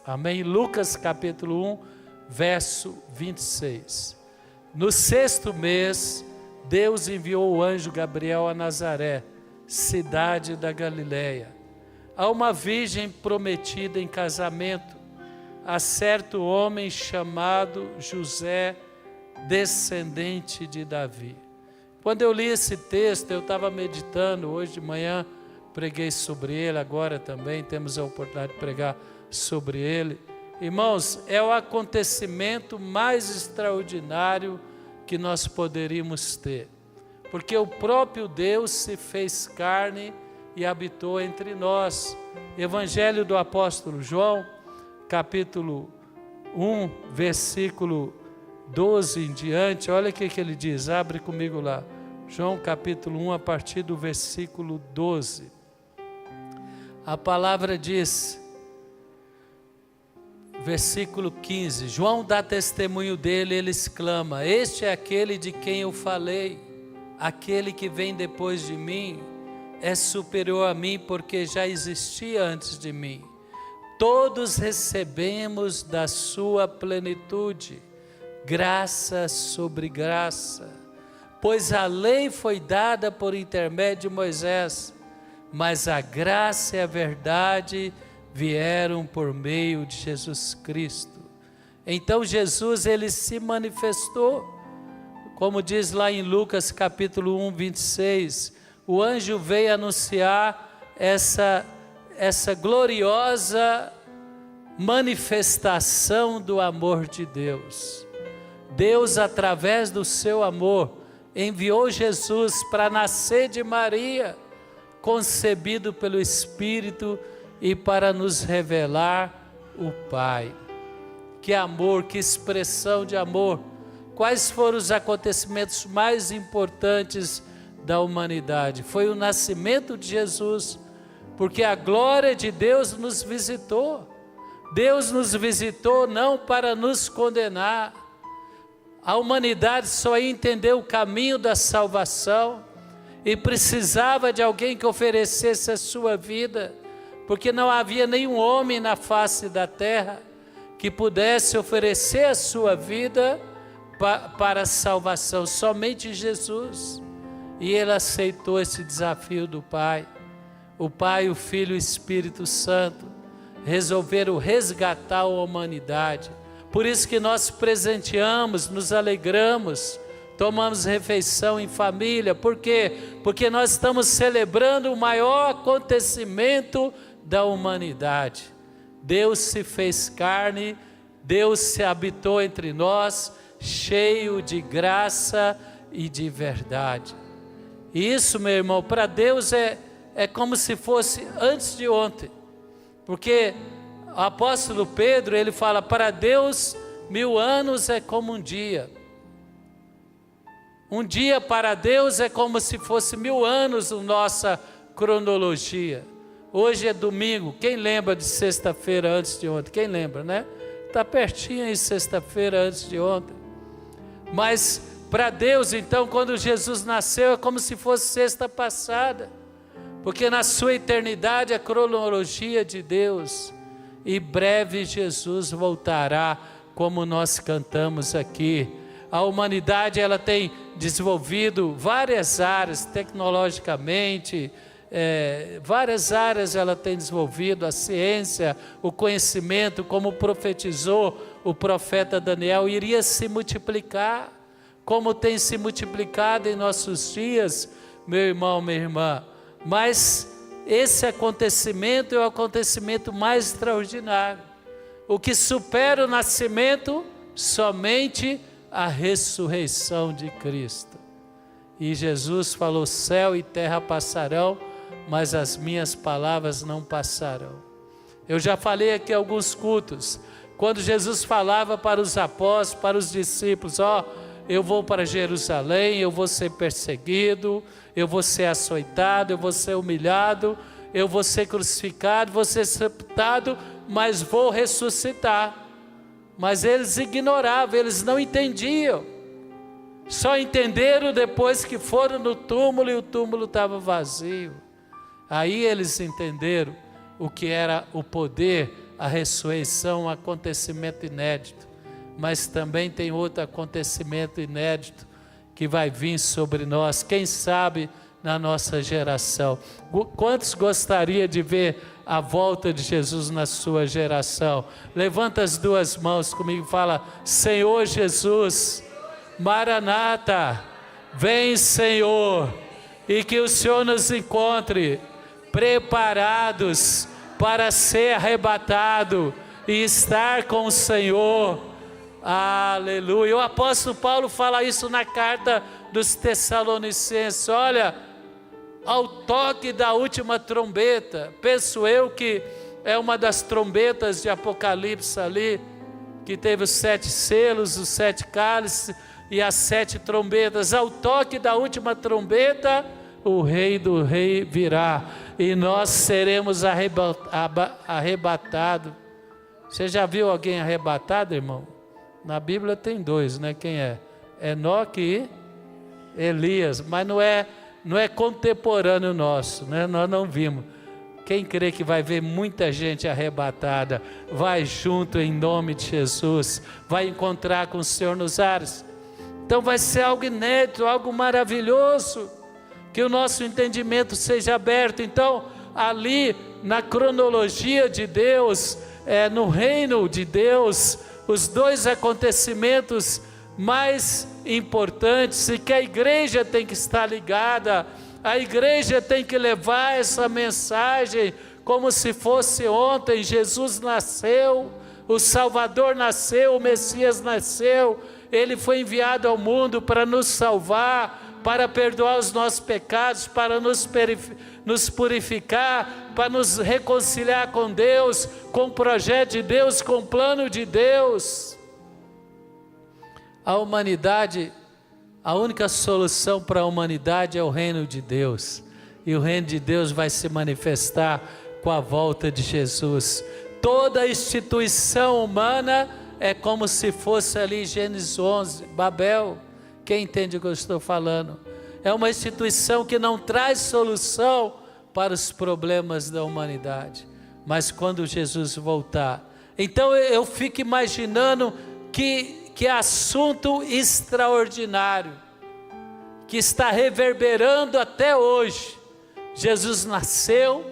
Amém? Lucas capítulo 1, verso 26. No 6º mês, Deus enviou o anjo Gabriel a Nazaré, cidade da Galileia, a uma virgem prometida em casamento, a certo homem chamado José, descendente de Davi. Quando eu li esse texto, eu estava meditando, hoje de manhã preguei sobre ele, agora também temos a oportunidade de pregar sobre ele. Irmãos, é o acontecimento mais extraordinário que nós poderíamos ter, porque o próprio Deus se fez carne e habitou entre nós. Evangelho do apóstolo João, capítulo 1, versículo 12 em diante, olha o que ele diz, abre comigo lá, João capítulo 1, a partir do versículo 12. A palavra diz, versículo 15, João dá testemunho dele, ele exclama: este é aquele de quem eu falei, aquele que vem depois de mim é superior a mim, porque já existia antes de mim. Todos recebemos da sua plenitude, graça sobre graça, pois a lei foi dada por intermédio de Moisés, mas a graça e a verdade vieram por meio de Jesus Cristo. Então Jesus, ele se manifestou, como diz lá em Lucas capítulo 1, 26, o anjo veio anunciar essa gloriosa manifestação do amor de Deus. Deus, através do seu amor, enviou Jesus para nascer de Maria, concebido pelo Espírito, e para nos revelar o Pai. Que amor, que expressão de amor! Quais foram os acontecimentos mais importantes da humanidade? Foi o nascimento de Jesus, porque a glória de Deus nos visitou. Deus nos visitou não para nos condenar. A humanidade só ia entender o caminho da salvação e precisava de alguém que oferecesse a sua vida, porque não havia nenhum homem na face da terra que pudesse oferecer a sua vida para a salvação, somente Jesus. E ele aceitou esse desafio do Pai. O Pai, o Filho e o Espírito Santo resolveram resgatar a humanidade. Por isso que nós presenteamos, nos alegramos, tomamos refeição em família. Por quê? Porque nós estamos celebrando o maior acontecimento da humanidade. Deus se fez carne, Deus se habitou entre nós, cheio de graça e de verdade. E isso, meu irmão, para Deus é como se fosse antes de ontem, porque o apóstolo Pedro, ele fala, para Deus 1000 anos é como um dia. Um dia para Deus é como se fosse 1000 anos na nossa cronologia. Hoje é domingo, quem lembra de sexta-feira antes de ontem? Quem lembra, né? Está pertinho aí, sexta-feira antes de ontem. Mas para Deus, então, quando Jesus nasceu, é como se fosse sexta passada, porque na sua eternidade a cronologia de Deus, e breve Jesus voltará, como nós cantamos aqui. A humanidade, ela tem desenvolvido várias áreas, tecnologicamente, várias áreas ela tem desenvolvido, a ciência, o conhecimento, como profetizou o profeta Daniel, iria se multiplicar, como tem se multiplicado em nossos dias, meu irmão, minha irmã. Mas esse acontecimento é o acontecimento mais extraordinário. O que supera o nascimento, somente a ressurreição de Cristo. E Jesus falou, céu e terra passarão, mas as minhas palavras não passarão. Eu já falei aqui alguns cultos, quando Jesus falava para os apóstolos, para os discípulos, eu vou para Jerusalém, eu vou ser perseguido, eu vou ser açoitado, eu vou ser humilhado, eu vou ser crucificado, vou ser sepultado, mas vou ressuscitar. Mas eles ignoravam, eles não entendiam. Só entenderam depois que foram no túmulo e o túmulo estava vazio. Aí eles entenderam o que era o poder, a ressurreição é um acontecimento inédito, mas também tem outro acontecimento inédito que vai vir sobre nós, quem sabe na nossa geração. Quantos gostaria de ver a volta de Jesus na sua geração? Levanta as duas mãos comigo e fala: Senhor Jesus, Maranata, vem Senhor, e que o Senhor nos encontre preparados para ser arrebatado e estar com o Senhor. Aleluia. O apóstolo Paulo fala isso na carta dos Tessalonicenses. Olha, ao toque da última trombeta, penso eu que é uma das trombetas de Apocalipse ali, que teve os 7 selos, os 7 cálices e as 7 trombetas. Ao toque da última trombeta, o Rei do Rei virá e nós seremos arrebatados. Você já viu alguém arrebatado, irmão? Na Bíblia tem 2, né? Quem é? Enoque e Elias, mas não é contemporâneo nosso, né? Nós não vimos. Quem crê que vai ver muita gente arrebatada, vai junto em nome de Jesus, vai encontrar com o Senhor nos ares. Então vai ser algo inédito, algo maravilhoso, que o nosso entendimento seja aberto. Então, ali na cronologia de Deus, no reino de Deus, os 2 acontecimentos mais importantes e que a igreja tem que estar ligada, a igreja tem que levar essa mensagem como se fosse ontem. Jesus nasceu, o Salvador nasceu, o Messias nasceu, ele foi enviado ao mundo para nos salvar, para perdoar os nossos pecados, para nos purificar, para nos reconciliar com Deus, com o projeto de Deus, com o plano de Deus. A humanidade, a única solução para a humanidade é o reino de Deus, e o reino de Deus vai se manifestar com a volta de Jesus. Toda instituição humana é como se fosse ali Gênesis 11, Babel. Quem entende o que eu estou falando? É uma instituição que não traz solução para os problemas da humanidade. Mas quando Jesus voltar, então eu fico imaginando que assunto extraordinário, que está reverberando até hoje. Jesus nasceu,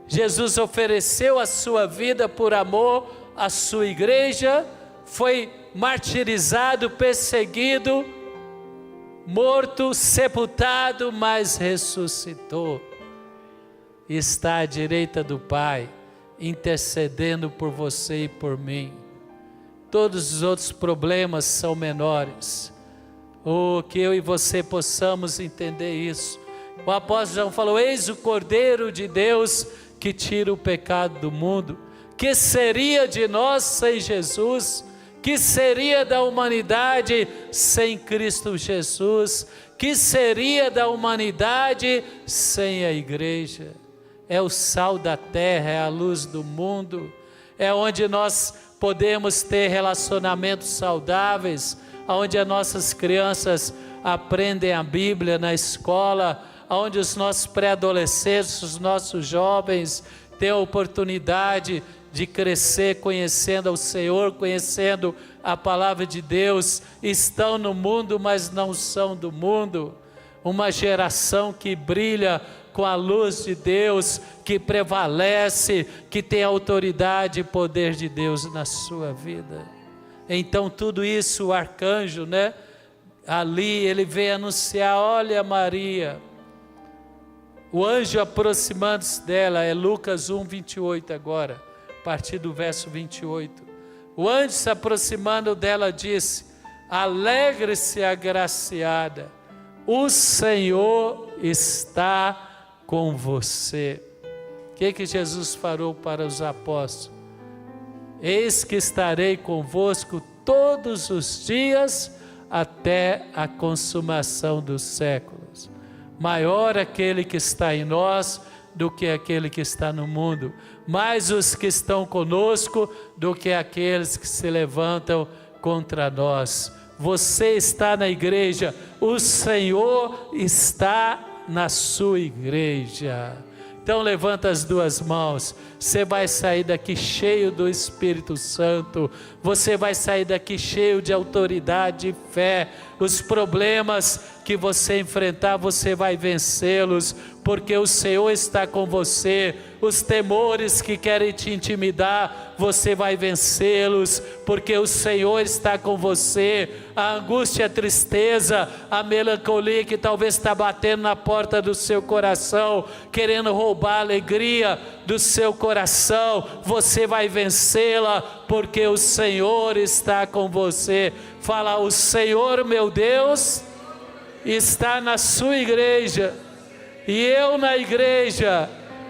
Jesus ofereceu a sua vida por amor à sua igreja, foi martirizado, perseguido, morto, sepultado, mas ressuscitou. Está à direita do Pai, intercedendo por você e por mim. Todos os outros problemas são menores. Que eu e você possamos entender isso. O apóstolo João falou: eis o Cordeiro de Deus que tira o pecado do mundo. Que seria de nós sem Jesus? Que seria da humanidade sem Cristo Jesus? Que seria da humanidade sem a igreja? É o sal da terra, é a luz do mundo, é onde nós podemos ter relacionamentos saudáveis, onde as nossas crianças aprendem a Bíblia na escola, onde os nossos pré-adolescentes, os nossos jovens têm a oportunidade de crescer conhecendo ao Senhor, conhecendo a palavra de Deus. Estão no mundo, mas não são do mundo. Uma geração que brilha com a luz de Deus, que prevalece, que tem autoridade e poder de Deus na sua vida. Então tudo isso, o arcanjo, né? Ali ele veio anunciar: olha Maria. O anjo aproximando-se dela, é Lucas 1, 28 agora, a partir do verso 28. O anjo se aproximando dela disse: alegre-se, agraciada, o Senhor está com você. O que Jesus falou para os apóstolos? Eis que estarei convosco todos os dias até a consumação dos séculos. Maior aquele que está em nós do que aquele que está no mundo. Mais os que estão conosco do que aqueles que se levantam contra nós. Você está na igreja, o Senhor está na sua igreja. Então levanta as duas mãos. Você vai sair daqui cheio do Espírito Santo. Você vai sair daqui cheio de autoridade e fé. Os problemas que você enfrentar, você vai vencê-los, porque o Senhor está com você. Os temores que querem te intimidar, você vai vencê-los, porque o Senhor está com você. A angústia, a tristeza, a melancolia que talvez está batendo na porta do seu coração, querendo roubar a alegria do seu coração, você vai vencê-la, porque o Senhor está com você. Fala: o Senhor meu Deus está na sua igreja, e eu na igreja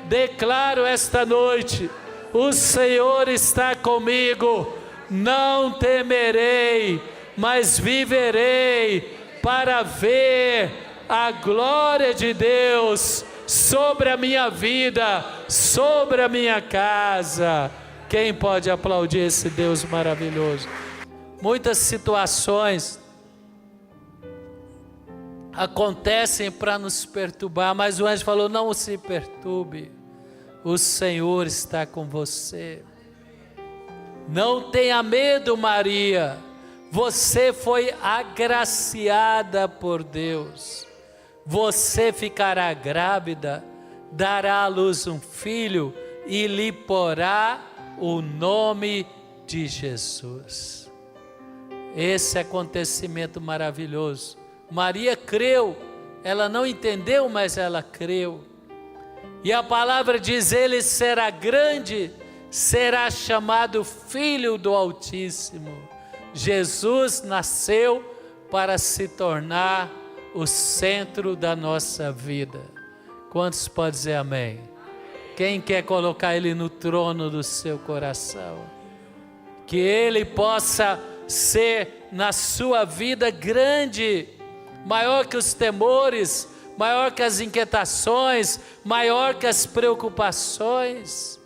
declaro esta noite: o Senhor está comigo, não temerei, mas viverei para ver a glória de Deus sobre a minha vida, sobre a minha casa. Quem pode aplaudir esse Deus maravilhoso? Muitas situações acontecem para nos perturbar, mas o anjo falou: não se perturbe, o Senhor está com você. Não tenha medo, Maria, você foi agraciada por Deus. Você ficará grávida, dará à luz um filho e lhe porá o nome de Jesus. Esse acontecimento maravilhoso. Maria creu, ela não entendeu, mas ela creu. E a palavra diz: ele será grande, será chamado Filho do Altíssimo. Jesus nasceu para se tornar o centro da nossa vida. Quantos podem dizer amém? Quem quer colocar Ele no trono do seu coração? Que Ele possa ser na sua vida grande, maior que os temores, maior que as inquietações, maior que as preocupações.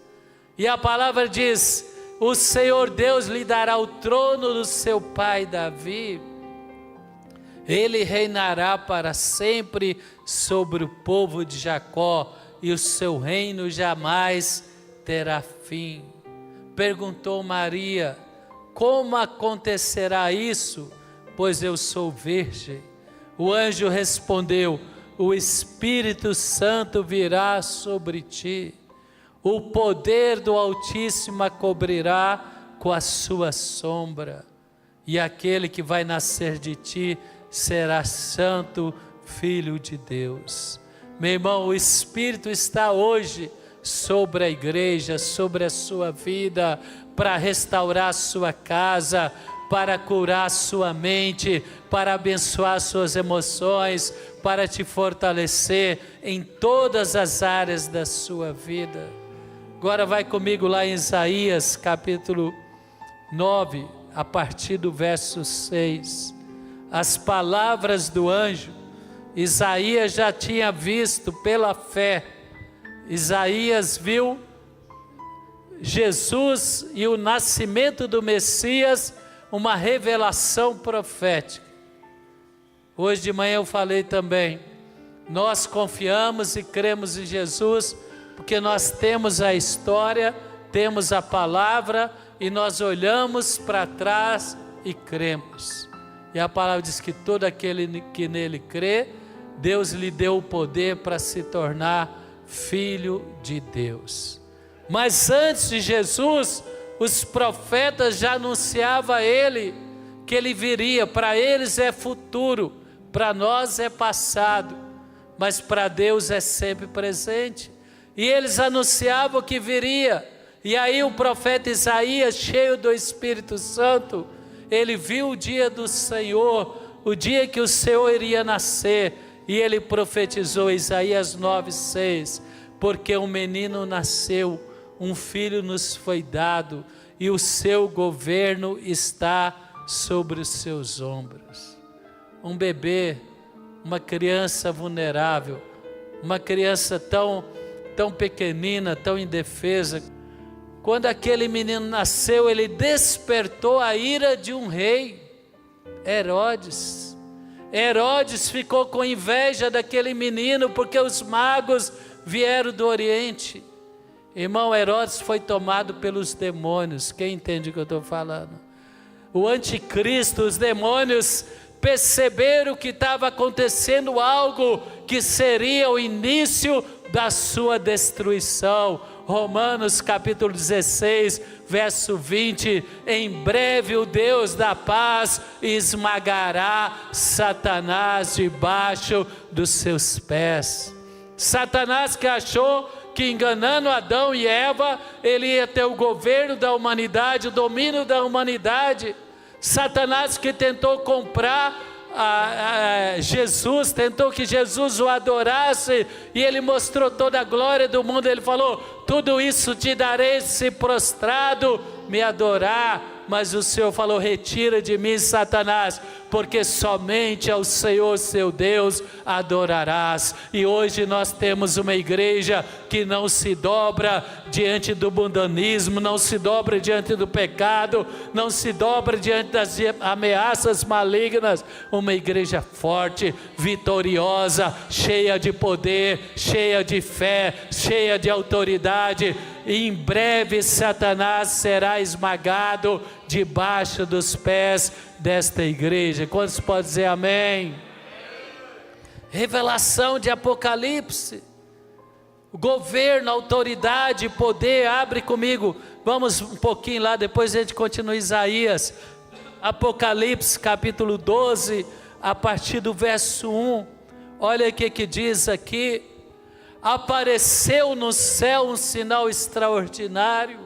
E a palavra diz: o Senhor Deus lhe dará o trono do seu pai Davi. Ele reinará para sempre sobre o povo de Jacó, e o seu reino jamais terá fim. Perguntou Maria: como acontecerá isso? Pois eu sou virgem. O anjo respondeu: o Espírito Santo virá sobre ti, o poder do Altíssimo a cobrirá com a sua sombra, e aquele que vai nascer de ti será santo, filho de Deus. Meu irmão, o Espírito está hoje sobre a igreja, sobre a sua vida, para restaurar a sua casa, para curar a sua mente, para abençoar suas emoções, para te fortalecer em todas as áreas da sua vida. Agora vai comigo lá em Isaías capítulo 9, a partir do verso 6. As palavras do anjo, Isaías já tinha visto pela fé. Isaías viu Jesus e o nascimento do Messias, uma revelação profética. Hoje de manhã eu falei também, nós confiamos e cremos em Jesus, porque nós temos a história, temos a palavra, e nós olhamos para trás e cremos. E a palavra diz que todo aquele que nele crê, Deus lhe deu o poder para se tornar filho de Deus. Mas antes de Jesus, os profetas já anunciavam a ele que ele viria. Para eles é futuro, para nós é passado, mas para Deus é sempre presente. E eles anunciavam que viria. E aí o profeta Isaías, cheio do Espírito Santo, ele viu o dia do Senhor, o dia que o Senhor iria nascer, e ele profetizou, Isaías 9:6, porque um menino nasceu, um filho nos foi dado, e o seu governo está sobre os seus ombros. Um bebê, uma criança vulnerável, uma criança tão pequenina, tão indefesa. Quando aquele menino nasceu, ele despertou a ira de um rei, Herodes. Herodes ficou com inveja daquele menino, porque os magos vieram do Oriente. Irmão, Herodes foi tomado pelos demônios. Quem entende o que eu estou falando? O anticristo, os demônios perceberam que estava acontecendo algo que seria o início da sua destruição. Romanos capítulo 16, verso 20: em breve o Deus da paz esmagará Satanás debaixo dos seus pés. Satanás, que achou que enganando Adão e Eva, ele ia ter o governo da humanidade, o domínio da humanidade. Satanás, que tentou comprar Jesus, tentou que Jesus o adorasse, e ele mostrou toda a glória do mundo. Ele falou: tudo isso te darei se prostrado me adorar. Mas o Senhor falou: retira de mim, Satanás, porque somente ao Senhor seu Deus adorarás. E hoje nós temos uma igreja que não se dobra diante do mundanismo, não se dobra diante do pecado, não se dobra diante das ameaças malignas. Uma igreja forte, vitoriosa, cheia de poder, cheia de fé, cheia de autoridade. E em breve Satanás será esmagado debaixo dos pés desta igreja. Quantos podem dizer amém? Revelação de Apocalipse. Governo, autoridade, poder. Abre comigo, vamos um pouquinho lá, depois a gente continua Isaías. Apocalipse capítulo 12, a partir do verso 1. Olha o que diz aqui: apareceu no céu um sinal extraordinário,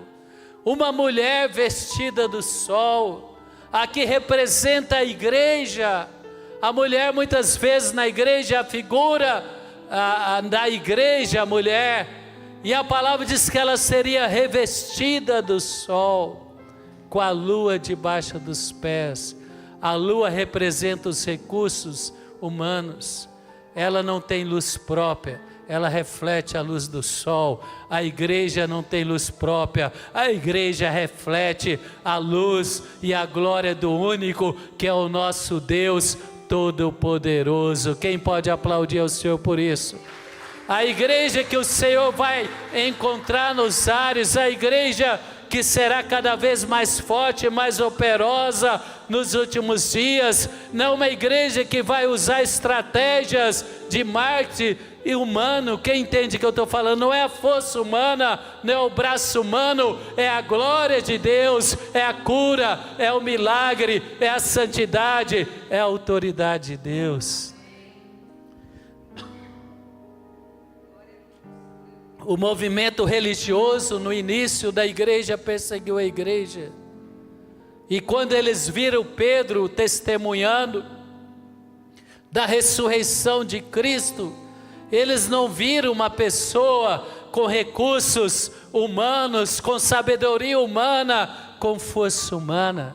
uma mulher vestida do sol. Aqui representa a igreja. A mulher, muitas vezes na igreja, é a figura da igreja, a mulher. E a palavra diz que ela seria revestida do sol, com a lua debaixo dos pés. A lua representa os recursos humanos. Ela não tem luz própria, ela reflete a luz do sol. A igreja não tem luz própria, a igreja reflete a luz e a glória do único, que é o nosso Deus Todo-Poderoso. Quem pode aplaudir ao Senhor por isso? A igreja que o Senhor vai encontrar nos ares, a igreja que será cada vez mais forte, mais operosa nos últimos dias. Não uma igreja que vai usar estratégias de marketing e humano. Quem entende que eu estou falando? Não é a força humana, não é o braço humano, é a glória de Deus, é a cura, é o milagre, é a santidade, é a autoridade de Deus. O movimento religioso no início da igreja perseguiu a igreja. E quando eles viram Pedro testemunhando da ressurreição de Cristo, eles não viram uma pessoa com recursos humanos, com sabedoria humana, com força humana.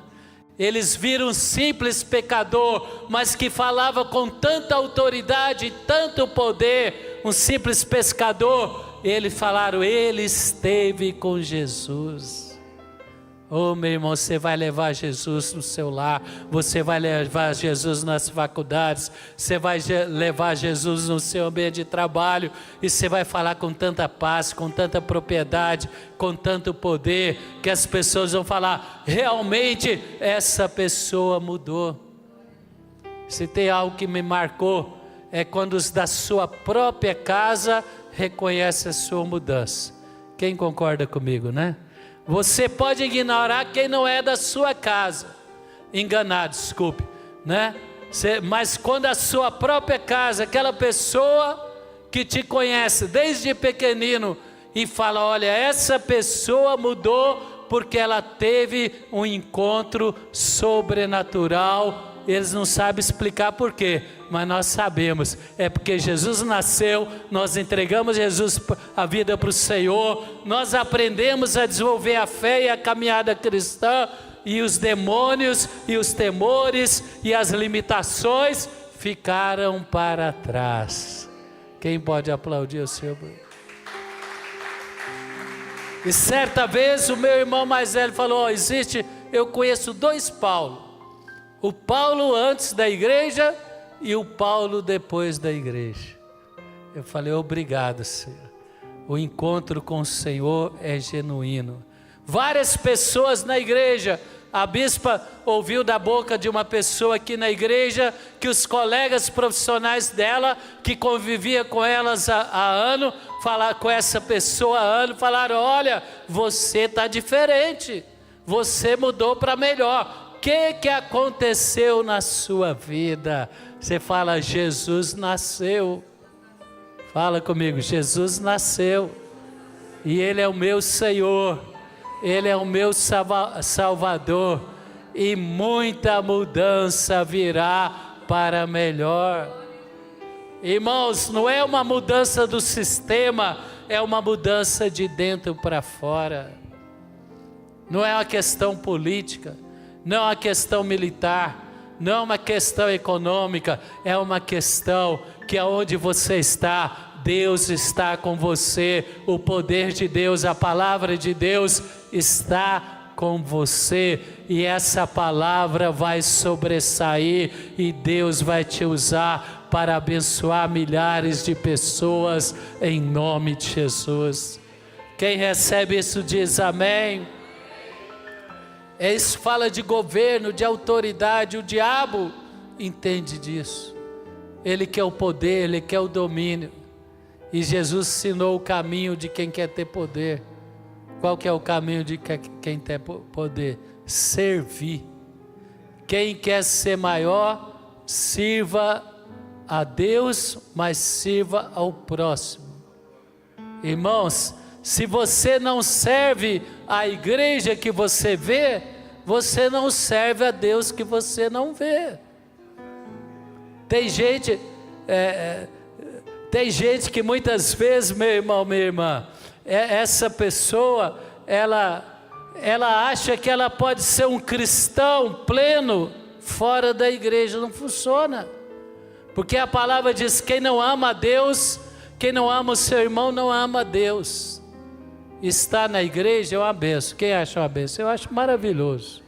Eles viram um simples pecador, mas que falava com tanta autoridade, tanto poder, um simples pescador. Eles falaram: ele esteve com Jesus. Oh, meu irmão, você vai levar Jesus no seu lar, você vai levar Jesus nas faculdades, você vai levar Jesus no seu ambiente de trabalho, e você vai falar com tanta paz, com tanta propriedade, com tanto poder, que as pessoas vão falar: realmente essa pessoa mudou. Se tem algo que me marcou, é quando os da sua própria casa reconhecem a sua mudança. Quem concorda comigo, né? Você pode ignorar quem não é da sua casa, desculpe, né? Mas quando a sua própria casa, aquela pessoa que te conhece desde pequenino e fala: olha, essa pessoa mudou porque ela teve um encontro sobrenatural. Eles não sabem explicar por quê, mas nós sabemos, é porque Jesus nasceu, nós entregamos Jesus, a vida para o Senhor, nós aprendemos a desenvolver a fé e a caminhada cristã, e os demônios e os temores e as limitações ficaram para trás. Quem pode aplaudir o Senhor? E certa vez o meu irmão mais velho falou: eu conheço dois Paulo. O Paulo antes da igreja e o Paulo depois da igreja. Eu falei: obrigado, Senhor. o encontro com o Senhor é genuíno. Várias pessoas na igreja, a bispa ouviu da boca de uma pessoa aqui na igreja, que os colegas profissionais dela, que convivia com elas há ano, falar com essa pessoa há ano, falaram: olha, você está diferente, você mudou para melhor. O que aconteceu na sua vida? Você fala: Jesus nasceu. Fala comigo: Jesus nasceu, e Ele é o meu Senhor, Ele é o meu Salvador, e muita mudança virá para melhor. Irmãos, não é uma mudança do sistema, é uma mudança de dentro para fora. Não é uma questão política, não é uma questão militar, não é uma questão econômica, é uma questão que aonde você está, Deus está com você, o poder de Deus, a palavra de Deus está com você, e essa palavra vai sobressair, e Deus vai te usar para abençoar milhares de pessoas, em nome de Jesus. Quem recebe isso diz amém. Isso fala de governo, de autoridade. O diabo entende disso, ele quer o poder, ele quer o domínio, e Jesus ensinou o caminho de quem quer ter poder. Qual que é o caminho de quem tem poder? Servir. Quem quer ser maior, sirva a Deus, mas sirva ao próximo. Irmãos, se você não serve a igreja que você vê, você não serve a Deus que você não vê. Tem gente que muitas vezes, meu irmão, minha irmã, essa pessoa, ela acha que ela pode ser um cristão pleno fora da igreja. Não funciona, porque a palavra diz: quem não ama a Deus, quem não ama o seu irmão, não ama a Deus. Estar na igreja é uma benção. Quem acha uma benção? Eu acho maravilhoso.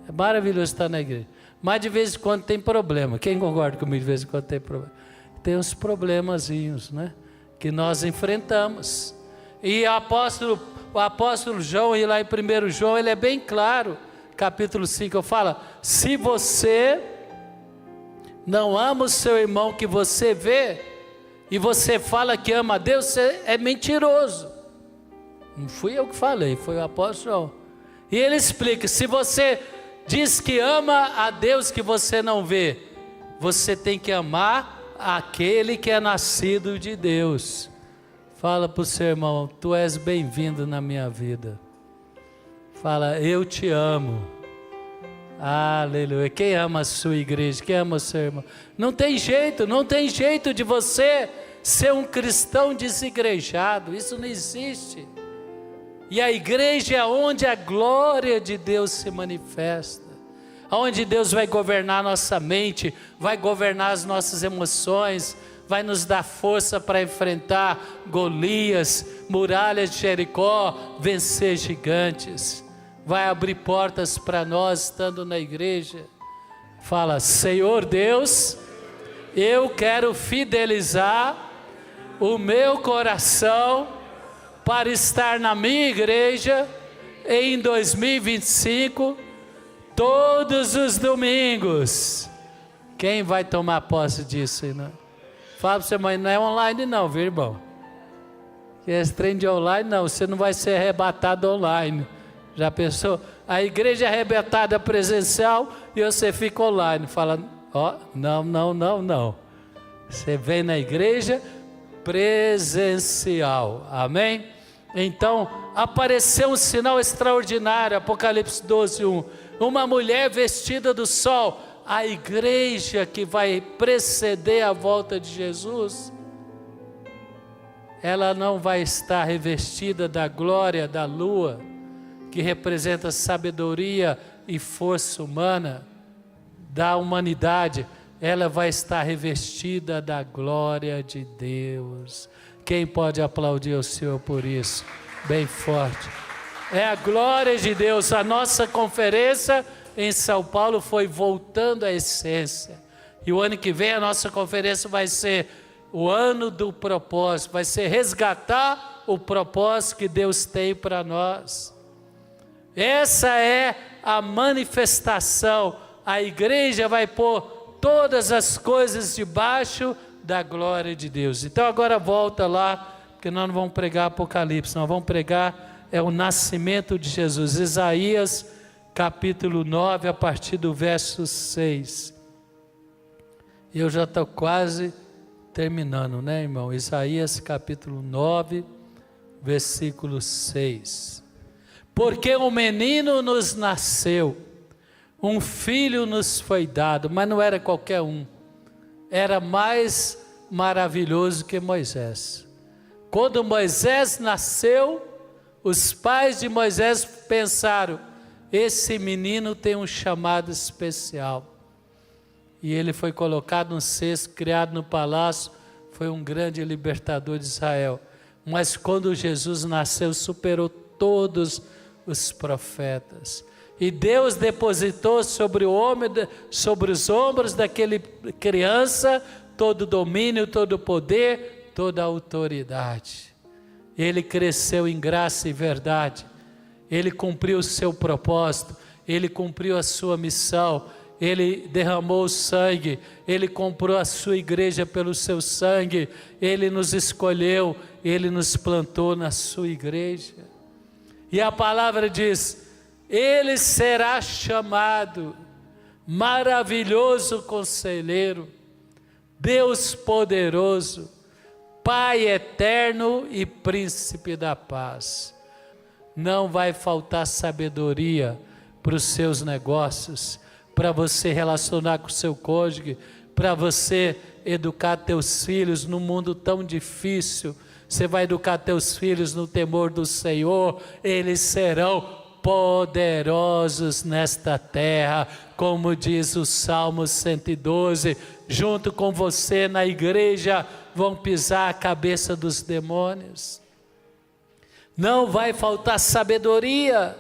É maravilhoso estar na igreja, mas de vez em quando tem problema. Quem concorda comigo? De vez em quando tem problema. Tem uns problemazinhos, né, que nós enfrentamos. E o apóstolo João, e lá em 1 João, ele é bem claro, capítulo 5, eu falo: se você não ama o seu irmão que você vê, e você fala que ama a Deus, você é mentiroso. Não fui eu que falei, foi o apóstolo João. E ele explica: se você diz que ama a Deus que você não vê, você tem que amar aquele que é nascido de Deus. Fala para o seu irmão: tu és bem-vindo na minha vida. Fala: eu te amo. Aleluia. Quem ama a sua igreja? Quem ama o seu irmão? Não tem jeito de você ser um cristão desigrejado. Isso não existe. E a igreja é onde a glória de Deus se manifesta, onde Deus vai governar nossa mente, vai governar as nossas emoções, vai nos dar força para enfrentar Golias, muralhas de Jericó, vencer gigantes. Vai abrir portas para nós estando na igreja. Fala: Senhor Deus, eu quero fidelizar o meu coração para estar na minha igreja em 2025, todos os domingos. Quem vai tomar posse disso, irmão? Fala para você, mãe, não é online não, viu, irmão? Esse trem de online não, você não vai ser arrebatado online. Já pensou? A igreja é arrebatada presencial e você fica online. Fala: ó, não. Você vem na igreja presencial, amém? Então, apareceu um sinal extraordinário, Apocalipse 12:1. Uma mulher vestida do sol. A igreja que vai preceder a volta de Jesus, ela não vai estar revestida da glória da lua, que representa sabedoria e força humana da humanidade. Ela vai estar revestida da glória de Deus. Quem pode aplaudir o Senhor por isso? Bem forte. É a glória de Deus. A nossa conferência em São Paulo foi voltando à essência. E o ano que vem a nossa conferência vai ser o ano do propósito. Vai ser resgatar o propósito que Deus tem para nós. Essa é a manifestação. A igreja vai pôr todas as coisas debaixo da glória de Deus. Então agora volta lá, porque nós não vamos pregar Apocalipse, nós vamos pregar o nascimento de Jesus. Isaías capítulo 9, a partir do verso 6. Eu já estou quase terminando, né, irmão? Isaías capítulo 9, versículo 6. Porque um menino nos nasceu, um filho nos foi dado, mas não era qualquer um, era mais maravilhoso que Moisés. Quando Moisés nasceu, os pais de Moisés pensaram: esse menino tem um chamado especial. E ele foi colocado no cesto, criado no palácio, foi um grande libertador de Israel. Mas quando Jesus nasceu, superou todos os profetas. E Deus depositou sobre o homem, sobre os ombros daquele criança, todo o domínio, todo o poder, toda a autoridade. Ele cresceu em graça e verdade. Ele cumpriu o seu propósito. Ele cumpriu a sua missão. Ele derramou o sangue, Ele comprou a sua igreja pelo seu sangue, Ele nos escolheu, Ele nos plantou na sua igreja. E a palavra diz: Ele será chamado Maravilhoso Conselheiro, Deus Poderoso, Pai Eterno e Príncipe da Paz. Não vai faltar sabedoria para os seus negócios, para você relacionar com o seu cônjuge, para você educar teus filhos num mundo tão difícil. Você vai educar teus filhos no temor do Senhor, eles serão poderosos nesta terra, como diz o Salmo 112, junto com você na igreja, vão pisar a cabeça dos demônios. Não vai faltar sabedoria.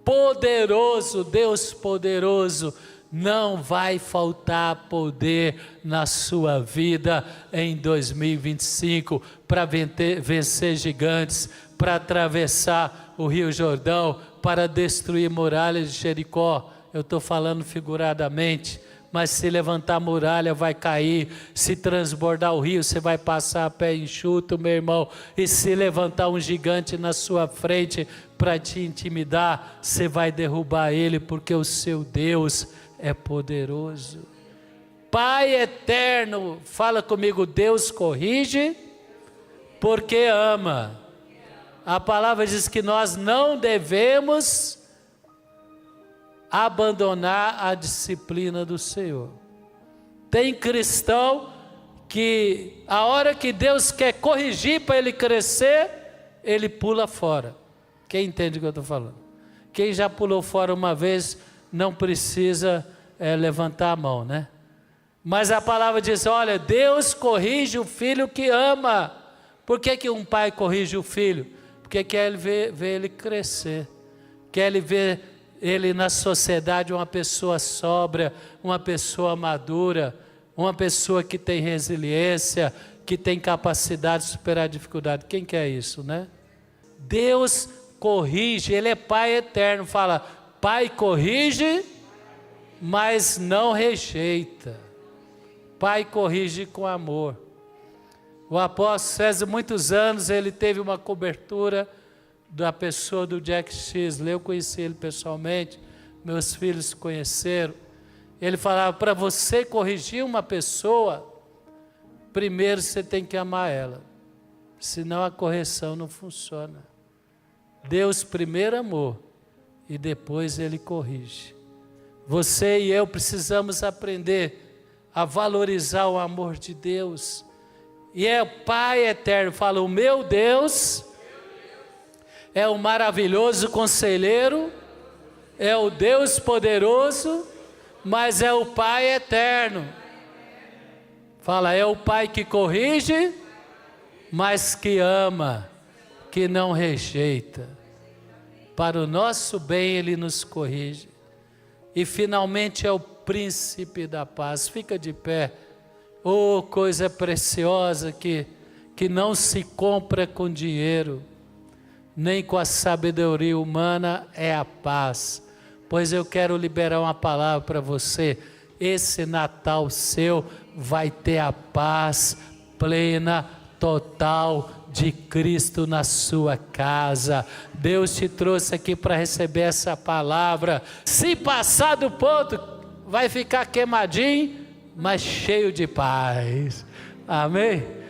Poderoso, Deus poderoso, não vai faltar poder na sua vida em 2025 para vencer gigantes, para atravessar o Rio Jordão, para destruir muralhas de Jericó. Eu estou falando figuradamente, mas se levantar a muralha vai cair, se transbordar o rio você vai passar a pé enxuto, meu irmão, e se levantar um gigante na sua frente para te intimidar, você vai derrubar ele, porque o seu Deus é poderoso. Pai eterno, fala comigo, Deus corrige porque ama. A palavra diz que nós não devemos abandonar a disciplina do Senhor. Tem cristão que a hora que Deus quer corrigir para ele crescer, ele pula fora. Quem entende o que eu estou falando? Quem já pulou fora uma vez não precisa levantar a mão, né? Mas a palavra diz: olha, Deus corrige o filho que ama. Por que um pai corrige o filho? Porque quer ver ele crescer, quer ele ver ele na sociedade uma pessoa sóbria, uma pessoa madura, uma pessoa que tem resiliência, que tem capacidade de superar a dificuldade. Quem quer isso, né? Deus corrige, Ele é Pai eterno. Fala, Pai corrige, mas não rejeita. Pai corrige com amor. O apóstolo César, muitos anos, ele teve uma cobertura da pessoa do Jack Xisler. Eu conheci ele pessoalmente, meus filhos conheceram. Ele falava, para você corrigir uma pessoa, primeiro você tem que amar ela, senão a correção não funciona. Deus primeiro amou e depois Ele corrige. Você e eu precisamos aprender a valorizar o amor de Deus. E é o Pai eterno, fala, o meu Deus é o maravilhoso conselheiro, é o Deus poderoso, mas é o Pai eterno. Fala, é o Pai que corrige, mas que ama, que não rejeita. Para o nosso bem Ele nos corrige. E finalmente é o Príncipe da Paz. Fica de pé. Oh, coisa preciosa que que não se compra com dinheiro, nem com a sabedoria humana, é a paz. Pois eu quero liberar uma palavra para você. Esse Natal seu vai ter a paz plena, total de Cristo na sua casa. Deus te trouxe aqui para receber essa palavra. Se passar do ponto, vai ficar queimadinho, mas cheio de paz. Amém?